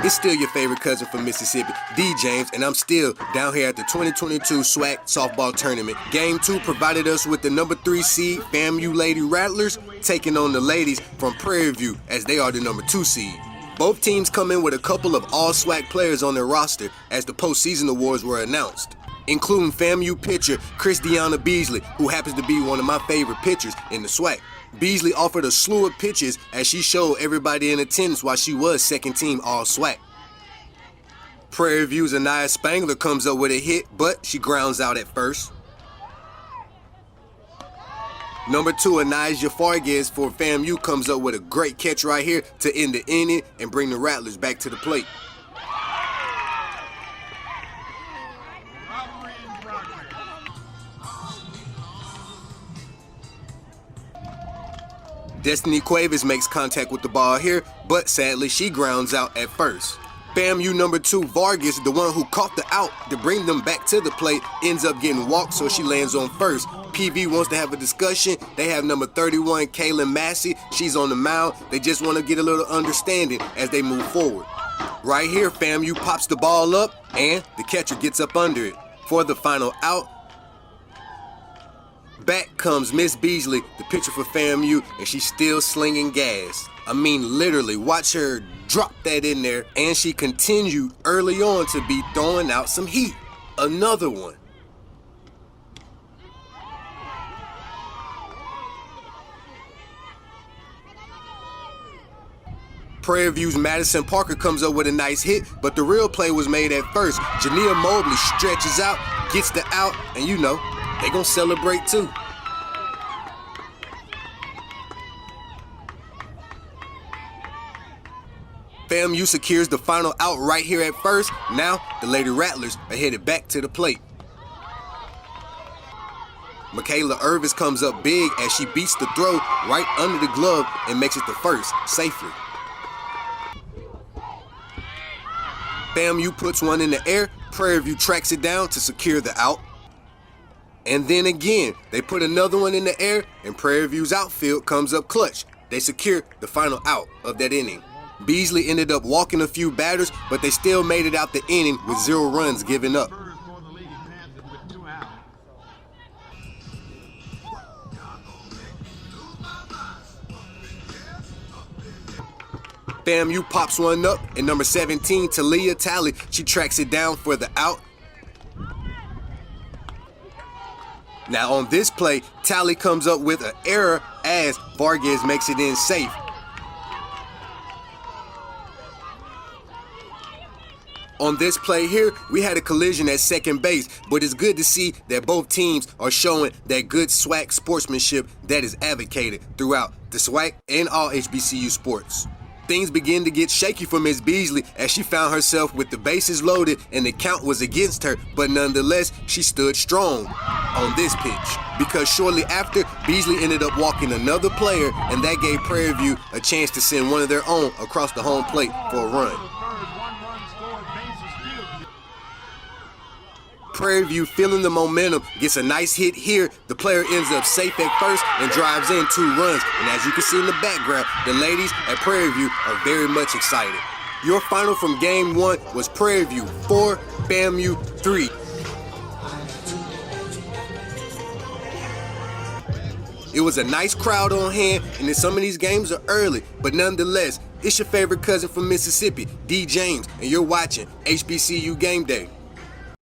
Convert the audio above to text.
It's still your favorite cousin from Mississippi, D. James, and I'm still down here at the 2022 SWAC softball tournament. Game 2 provided us with the number 3 seed FAMU Lady Rattlers taking on the ladies from Prairie as they are the number 2 seed. Both teams come in with a couple of all-SWAC players on their roster as the postseason awards were announced, including FAMU pitcher Christiana Beasley, who happens to be one of my favorite pitchers in the SWAC. Beasley offered a slew of pitches as she showed everybody in attendance why she was second team all-SWAC. Prairie View's Anaya Spangler comes up with a hit, but she grounds out at first. Number 2, Anaya Farguez for FAMU comes up with a great catch right here to end the inning and bring the Rattlers back to the plate. Destiny Cuevas makes contact with the ball here, but sadly she grounds out at first. FAMU number 2, Vargas, the one who caught the out to bring them back to the plate, ends up getting walked, so she lands on first. PV wants to have a discussion. They have number 31, Kaylin Massey. She's on the mound. They just want to get a little understanding as they move forward. Right here, FAMU pops the ball up, and the catcher gets up under it. For the final out, back comes Miss Beasley, the pitcher for FAMU, and she's still slinging gas. I mean, literally, watch her drop that in there, and she continued early on to be throwing out some heat. Another one. Prairie View's Madison Parker comes up with a nice hit, but the real play was made at first. Jania Mobley stretches out, gets the out, and you know, they gonna celebrate too. FAMU secures the final out right here at first. Now, the Lady Rattlers are headed back to the plate. Michaela Irvis comes up big as she beats the throw right under the glove and makes it to first safely. FAMU puts one in the air. Prairie View tracks it down to secure the out. And then again, they put another one in the air, and Prairie View's outfield comes up clutch. They secure the final out of that inning. Beasley ended up walking a few batters, but they still made it out the inning with 0 runs given up. FAMU pops one up, and number 17, Talia Talley, she tracks it down for the out. Now on this play, Talley comes up with an error as Vargas makes it in safe. On this play here, we had a collision at second base, but it's good to see that both teams are showing that good SWAC sportsmanship that is advocated throughout the SWAC and all HBCU sports. Things begin to get shaky for Miss Beasley as she found herself with the bases loaded and the count was against her, but nonetheless, she stood strong on this pitch. Because shortly after, Beasley ended up walking another player, and that gave Prairie View a chance to send one of their own across the home plate for a run. Prairie View, feeling the momentum, gets a nice hit here. The player ends up safe at first and drives in 2 runs. And as you can see in the background, the ladies at Prairie View are very much excited. Your final from Game 1 was Prairie View 4, FAMU 3. It was a nice crowd on hand, and then some of these games are early, but nonetheless, it's your favorite cousin from Mississippi, D. James, and you're watching HBCU Game Day.